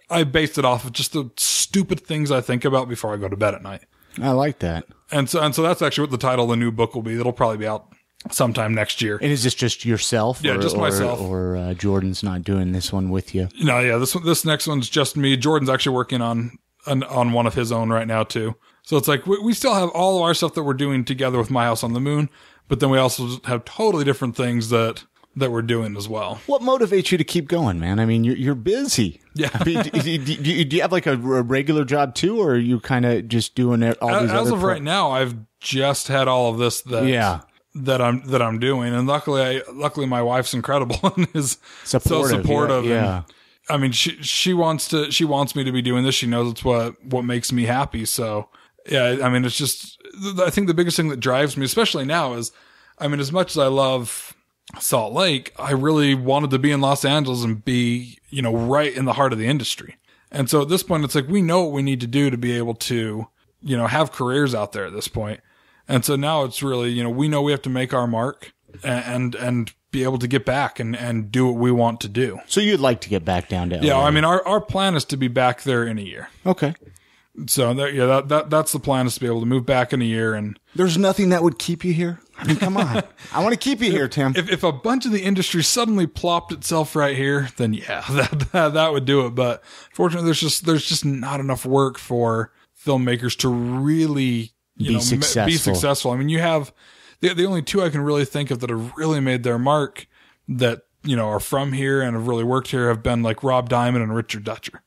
I based it off of just the stupid things I think about before I go to bed at night. I like that. And so that's actually what the title of the new book will be. It'll probably be out sometime next year. And is this just yourself? Yeah, just myself. Or Jordan's not doing this one with you? No, yeah, this next one's just me. Jordan's actually working on one of his own right now too. So it's like we still have all of our stuff that we're doing together with My House on the Moon, but then we also have totally different things that we're doing as well. What motivates you to keep going, man? I mean, you're busy. Yeah. I mean, do you have like a regular job too, or are you kind of just doing all these other As of right now, I've just had all of this that I'm doing. And luckily my wife's incredible and is so supportive. Yeah. And, I mean, she wants me to be doing this. She knows it's what makes me happy. So yeah, I mean, it's just, I think the biggest thing that drives me, especially now, is, I mean, as much as I love Salt Lake, I really wanted to be in Los Angeles and be, right in the heart of the industry. And so at this point, it's like, we know what we need to do to be able to, have careers out there at this point. And so now it's really, we know we have to make our mark and be able to get back and do what we want to do. So you'd like to get back down to LA? Yeah. I mean, our plan is to be back there in a year. Okay. So that's the plan, is to be able to move back in a year. And there's nothing that would keep you here. I mean, come on. I want to keep you here, Tim. If a bunch of the industry suddenly plopped itself right here, then yeah, that would do it. But fortunately, there's just not enough work for filmmakers to really, be successful. I mean, you have the only two I can really think of that have really made their mark that, are from here and have really worked here have been like Rob Diamond and Richard Dutcher.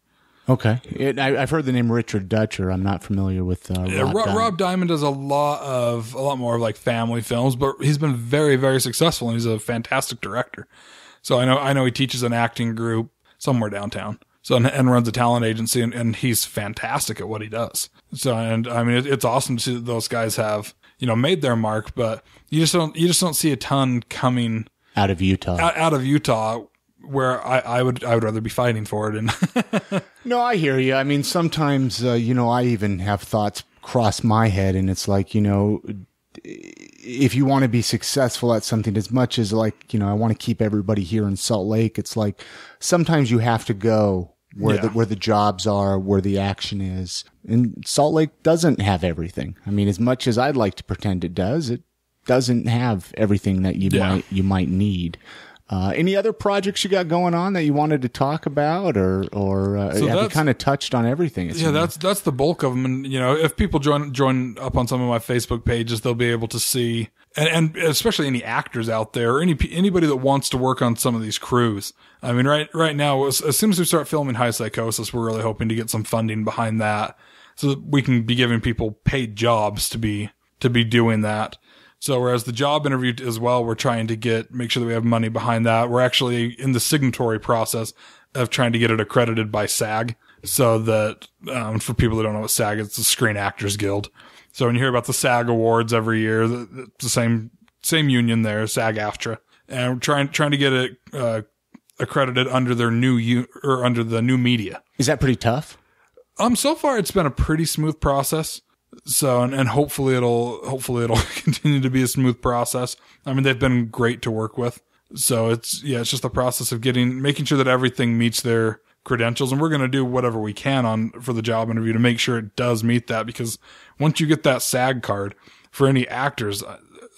Okay. I've heard the name Richard Dutcher. I'm not familiar with Rob Diamond does a lot more of like family films, but he's been very, very successful, and he's a fantastic director. So I know he teaches an acting group somewhere downtown. So and runs a talent agency, and he's fantastic at what he does. So, and I mean, it's awesome to see that those guys have, made their mark, but you just don't see a ton coming out of Utah. Where I would rather be fighting for it. And no, I hear you. I mean, sometimes, I even have thoughts cross my head, and it's like, if you want to be successful at something, as much as like, I want to keep everybody here in Salt Lake, it's like sometimes you have to go where the jobs are, where the action is. And Salt Lake doesn't have everything. I mean, as much as I'd like to pretend it doesn't have everything that you might need. Any other projects you got going on that you wanted to talk about, or have you kind of touched on everything? That's the bulk of them. And, if people join up on some of my Facebook pages, they'll be able to see, and especially any actors out there, or anybody that wants to work on some of these crews. I mean, right now, as soon as we start filming High Psychosis, we're really hoping to get some funding behind that so that we can be giving people paid jobs to be doing that. So whereas the job interview as well, we're trying to make sure that we have money behind that. We're actually in the signatory process of trying to get it accredited by SAG. So that, for people that don't know what SAG is, it's the Screen Actors Guild. So when you hear about the SAG Awards every year, it's the same union there, SAG-AFTRA. And we're trying to get it, accredited under their under the new media. Is that pretty tough? So far it's been a pretty smooth process. So, and hopefully it'll continue to be a smooth process. I mean, they've been great to work with. So it's just the process of making sure that everything meets their credentials. And we're going to do whatever we can for the job interview to make sure it does meet that, because once you get that SAG card for any actors,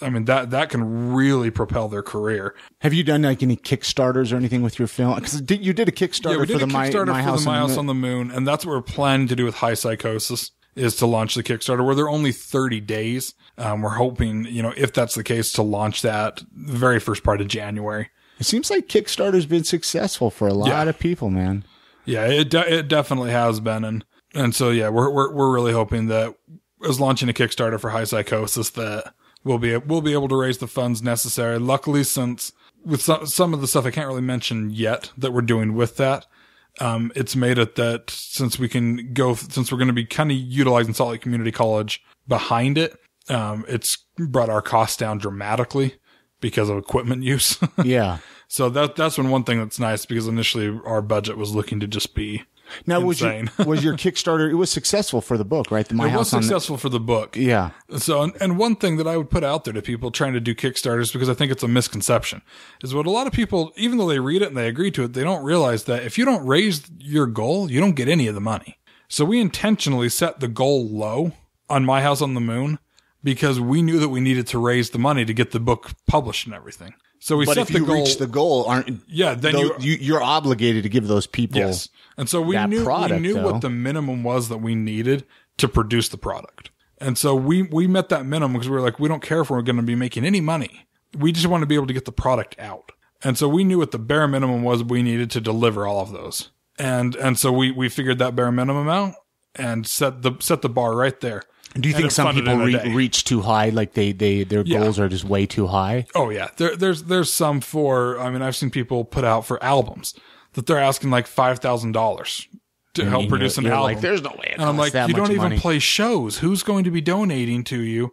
I mean, that can really propel their career. Have you done like any Kickstarters or anything with your film? Because you did a Kickstarter for My House on the Moon. And that's what we're planning to do with High Psychosis, is to launch the Kickstarter, where they're only 30 days. We're hoping, if that's the case, to launch that the very first part of January. It seems like Kickstarter's been successful for a lot of people, man. Yeah, it definitely has been. And so, we're really hoping that as launching a Kickstarter for High Psychosis, that we'll be able to raise the funds necessary. Luckily, since with some of the stuff I can't really mention yet that we're doing with that, it's made it that since we're going to be kind of utilizing Salt Lake Community College behind it, it's brought our costs down dramatically because of equipment use. Yeah. So that's one thing that's nice, because initially our budget was looking to just be now, insane. Was your Kickstarter, it was successful for the book, right? It was successful for the book. Yeah. So, and one thing that I would put out there to people trying to do Kickstarters, because I think it's a misconception, is what a lot of people, even though they read it and they agree to it, they don't realize that if you don't raise your goal, you don't get any of the money. So we intentionally set the goal low on My House on the Moon, because we knew that we needed to raise the money to get the book published and everything. So we set the goal. But if you reach the goal, then you're obligated to give those people. Yes. And so we knew what the minimum was that we needed to produce the product. And so we met that minimum, because we were like, we don't care if we're going to be making any money. We just want to be able to get the product out. And so we knew what the bare minimum was we needed to deliver all of those. And so we figured that bare minimum out and set the bar right there. Do you think some people reach too high? Like their goals are just way too high? Oh yeah. There's some for, I mean, I've seen people put out for albums that they're asking like $5,000 to help produce an album. Like, there's no way. And I'm like, you don't even play shows. Who's going to be donating to you?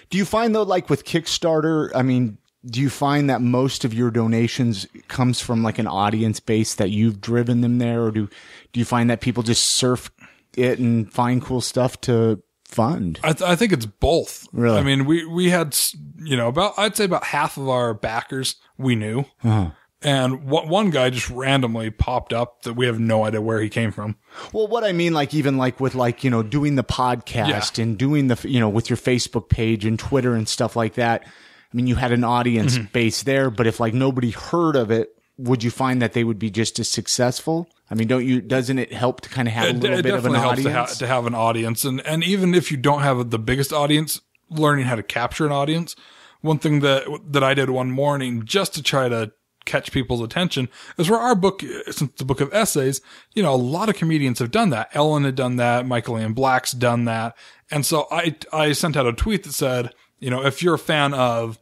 Do you find though, like with Kickstarter, I mean, do you find that most of your donations comes from like an audience base that you've driven them there? Or do you find that people just surf it and find cool stuff to fund? I think it's both. Really? I mean, we had, I'd say about half of our backers we knew. Uh-huh. And one guy just randomly popped up that we have no idea where he came from. Well, what I mean, like, even like with like, doing the podcast and doing the, with your Facebook page and Twitter and stuff like that. I mean, you had an audience base there, but if like nobody heard of it, would you find that they would be just as successful? I mean, doesn't it help to kind of have a little bit of an audience? It definitely helps to have an audience. And even if you don't have the biggest audience, learning how to capture an audience. One thing that I did one morning just to try to catch people's attention is where our book, since the book of essays, a lot of comedians have done that. Ellen had done that. Michael Ian Black's done that. And so I sent out a tweet that said, if you're a fan of,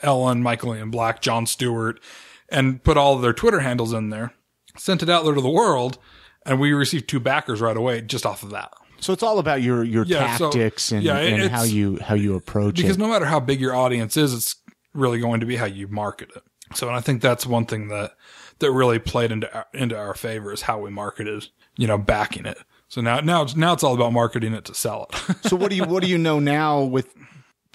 Ellen, Michael Ian Black, Jon Stewart, and put all of their Twitter handles in there, sent it out there to the world, and we received 2 backers right away just off of that. So it's all about your tactics and how you approach it. Because no matter how big your audience is, it's really going to be how you market it. So, and I think that's one thing that really played into our favor is how we marketed, backing it. So now it's all about marketing it to sell it. So what do you know now with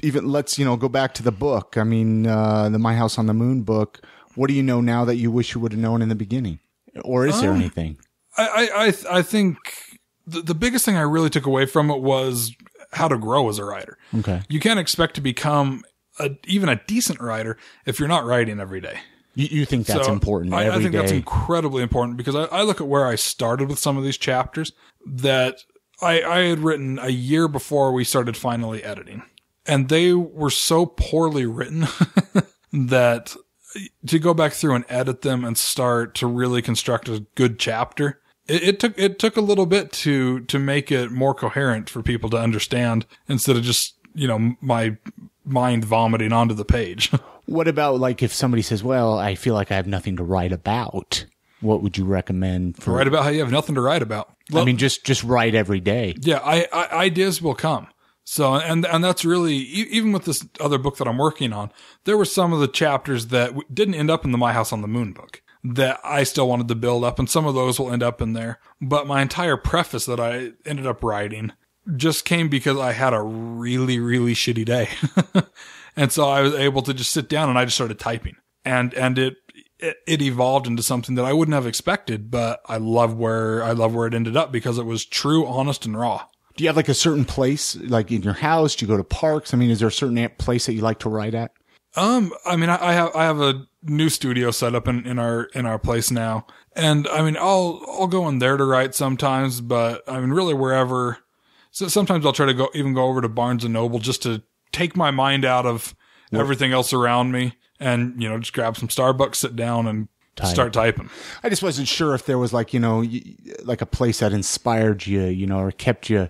even, let's, go back to the book. I mean, the My House on the Moon book. What do you know now that you wish you would have known in the beginning? Or is there anything? I think the biggest thing I really took away from it was how to grow as a writer. Okay. You can't expect to become even a decent writer if you're not writing every day. You think that's important I think that's incredibly important because I look at where I started with some of these chapters that I had written a year before we started finally editing. And they were so poorly written that to go back through and edit them and start to really construct a good chapter, it took a little bit to make it more coherent for people to understand instead of just, my mind vomiting onto the page. What about like if somebody says, well, I feel like I have nothing to write about? What would you recommend for write about how you have nothing to write about? Well, I mean, just write every day. Yeah. Ideas will come. So, and that's really, even with this other book that I'm working on, there were some of the chapters that didn't end up in the My House on the Moon book that I still wanted to build up, and some of those will end up in there. But my entire preface that I ended up writing just came because I had a really, really shitty day. And so I was able to just sit down and I just started typing. And it evolved into something that I wouldn't have expected, but I love where it ended up because it was true, honest, and raw. Do you have like a certain place, like in your house? Do you go to parks? I mean, is there a certain place that you like to write at? I mean, I have a new studio set up in our place now. And I mean, I'll go in there to write sometimes, but I mean, really wherever. So sometimes I'll try to go over to Barnes and Noble just to take my mind out of everything else around me and, just grab some Starbucks, sit down and start typing. I just wasn't sure if there was like, like a place that inspired you, or kept your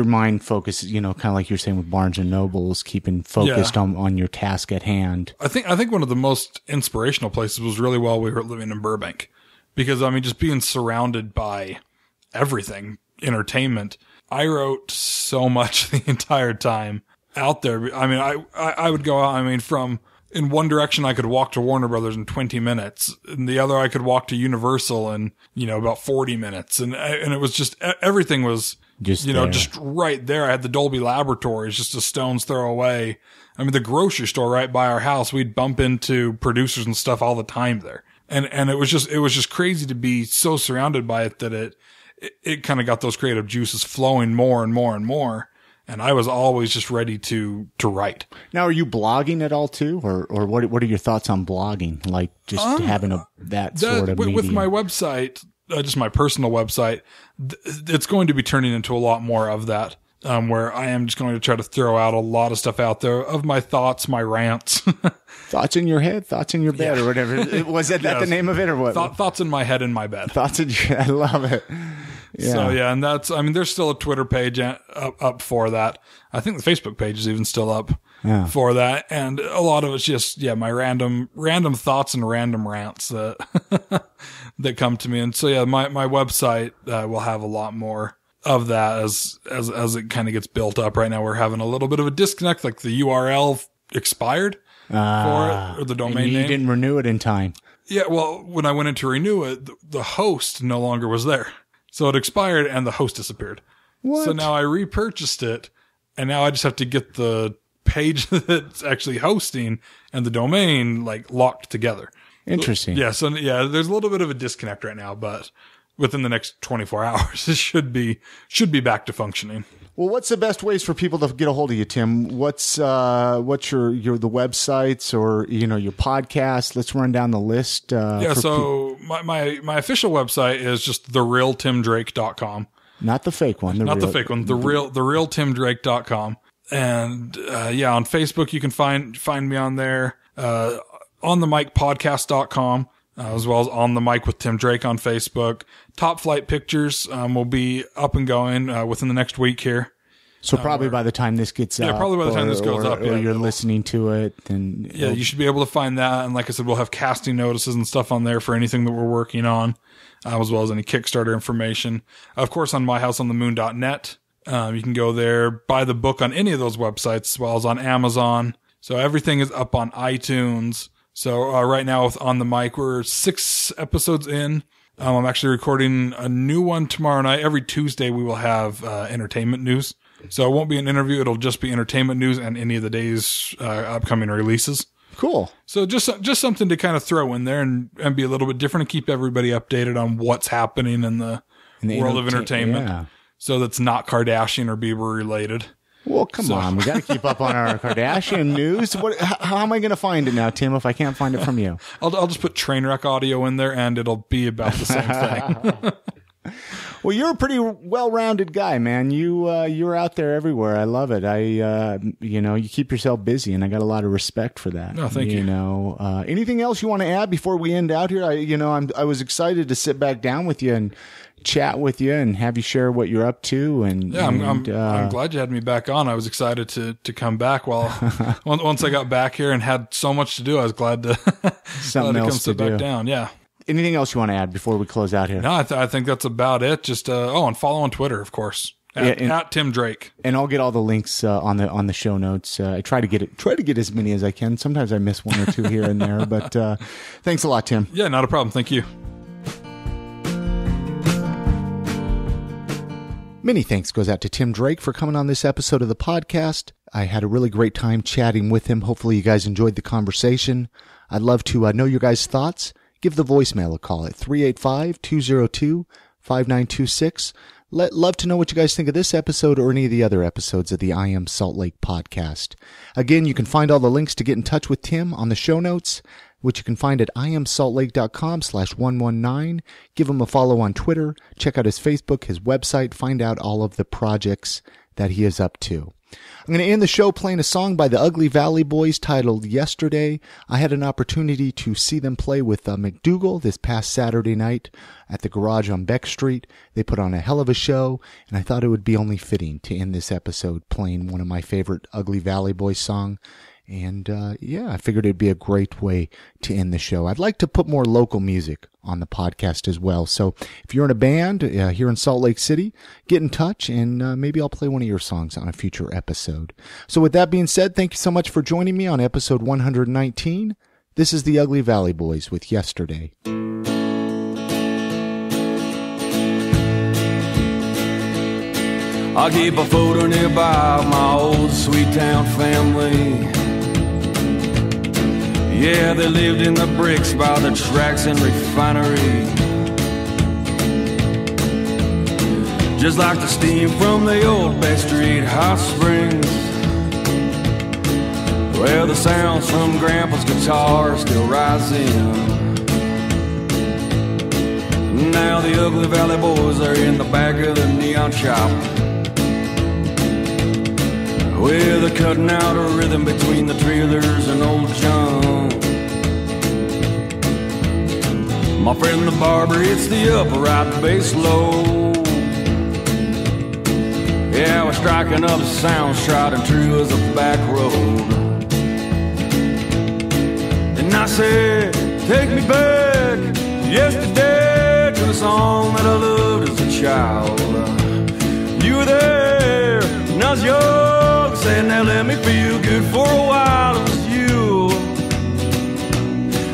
mind focused, kind of like you're saying with Barnes and Nobles, keeping focused on your task at hand. I think one of the most inspirational places was really while we were living in Burbank, because I mean, just being surrounded by everything, entertainment. I wrote so much the entire time out there. I mean, I would go out, I mean, from in one direction, I could walk to Warner Brothers in 20 minutes. In the other, I could walk to Universal in, about 40 minutes. And it was just, everything was, just right there. I had the Dolby Laboratories just a stone's throw away. I mean, the grocery store right by our house, we'd bump into producers and stuff all the time there. And it was just crazy to be so surrounded by it that it kind of got those creative juices flowing more and more and more. And I was always just ready to write. Now, are you blogging at all too? Or what are your thoughts on blogging? Like just having that sort of medium? With my website, just my personal website, it's going to be turning into a lot more of that. Where I am just going to try to throw out a lot of stuff out there of my thoughts, my rants. Thoughts in your head, thoughts in your bed, or whatever. Was that the name of it, or what? Thoughts in my head and my bed. Thoughts in your head. I love it. So yeah, and there's still a Twitter page up for that. I think the Facebook page is even still up for that. And a lot of it's just, my random thoughts and random rants that, that come to me. And so yeah, my website, will have a lot more of that as it kind of gets built up. Right now we're having a little bit of a disconnect, like the URL expired for it, or the domain name. You didn't renew it in time. Yeah, well, when I went in to renew it, the host no longer was there. So it expired and the host disappeared. What? So now I repurchased it, and now I just have to get the page that's actually hosting and the domain locked together. Interesting. Yeah, so there's a little bit of a disconnect right now, but within the next 24 hours, it should be back to functioning. Well, what's the best ways for people to get a hold of you, Tim? What's your the websites or your podcast? Let's run down the list. So my official website is just therealtimdrake.com. Not the fake one. The fake one. The realtimdrake.com. And on Facebook you can find me on there. onthemicpodcast.com. As well as On the Mic with Tim Drake on Facebook. Top Flight Pictures will be up and going within the next week here. So probably by the time this gets up. Yeah, probably by the time this goes up. Or you're listening to it. Then you should be able to find that. And like I said, we'll have casting notices and stuff on there for anything that we're working on, as well as any Kickstarter information. Of course, on myhouseonthemoon.net. You can go there, buy the book on any of those websites, as well as on Amazon. So everything is up on iTunes. So right now with On the Mic, we're 6 episodes in. I'm actually recording a new one tomorrow night. Every Tuesday we will have entertainment news. So it won't be an interview. It'll just be entertainment news and any of the day's upcoming releases. Cool. So just something to kind of throw in there and be a little bit different and keep everybody updated on what's happening in the world of entertainment. Yeah. So that's not Kardashian or Bieber related. Well, come on. We got to keep up on our Kardashian news. How am I going to find it now, Tim, if I can't find it from you? I'll just put Trainwreck audio in there, and it'll be about the same thing. Well, you're a pretty well-rounded guy, man. You're out there everywhere. I love it. You keep yourself busy, and I got a lot of respect for that. No, thank you. Anything else you want to add before we end out here? I was excited to sit back down with you and chat with you and have you share what you're up to. And I'm glad you had me back on. I was excited to come back. Once I got back here and had so much to do, I was glad to come sit back down. Yeah. Anything else you want to add before we close out here? No, I think that's about it. Just and follow on Twitter, of course, at Tim Drake. And I'll get all the links on the show notes. I try to get as many as I can. Sometimes I miss one or two here and there, but thanks a lot, Tim. Yeah, not a problem. Thank you. Many thanks goes out to Tim Drake for coming on this episode of the podcast. I had a really great time chatting with him. Hopefully you guys enjoyed the conversation. I'd love to know your guys' thoughts. Give the voicemail a call at 385-202-5926. Love to know what you guys think of this episode or any of the other episodes of the I Am Salt Lake podcast. Again, you can find all the links to get in touch with Tim on the show notes, which you can find at iamsaltlake.com/119. Give him a follow on Twitter. Check out his Facebook, his website. Find out all of the projects that he is up to. I'm going to end the show playing a song by the Ugly Valley Boys titled Yesterday. I had an opportunity to see them play with McDougal this past Saturday night at the Garage on Beck Street. They put on a hell of a show, and I thought it would be only fitting to end this episode playing one of my favorite Ugly Valley Boys songs. And I figured it'd be a great way to end the show. I'd like to put more local music on the podcast as well. So if you're in a band here in Salt Lake City, get in touch and maybe I'll play one of your songs on a future episode. So with that being said, thank you so much for joining me on episode 119. This is the Ugly Valley Boys with Yesterday. I keep a photo nearby of my old sweet town family. Yeah, they lived in the bricks by the tracks and refinery. Just like the steam from the old Bay Street hot springs, where the sounds from Grandpa's guitar still rising. Now the Ugly Valley Boys are in the back of the neon shop, where they're cutting out a rhythm between the trailers and old John. My friend the barber hits the upright bass low. Yeah, we're striking up the sounds, trotting through as a back road. And I said, take me back to yesterday, to the song that I loved as a child. You were there, and I was young, saying, now let me feel good for a while. It was you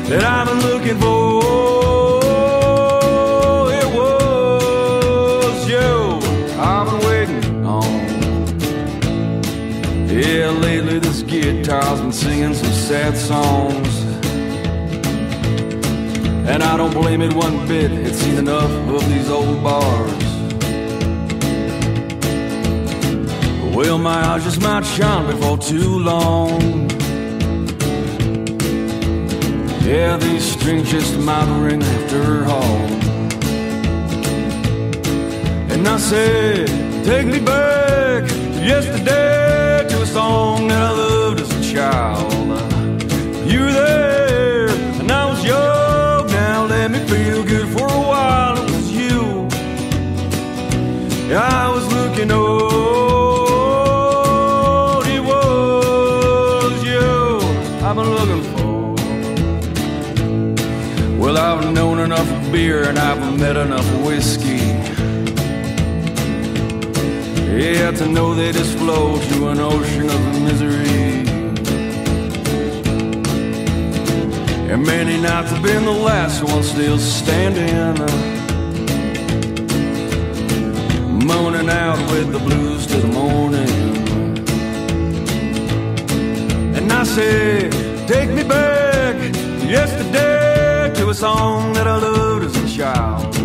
that I've been looking for. It was you I've been waiting on. Yeah, lately this guitar's been singing some sad songs, and I don't blame it one bit. It's seen enough of these old bars. Well, my eyes just might shine before too long. Yeah, these strings just might ring after all. And I said, take me back to yesterday, to a song that I loved as a child. You were there, and I was young. Now let me feel good for a while. It was you I was looking old. It was you I've been looking for. Well, I've known enough beer and I've met enough whiskey, yeah, to know they just flow to an ocean of misery. And many nights have been the last one still standing, moaning out with the blues till the morning. And I said, take me back to yesterday, to a song that I loved as a child.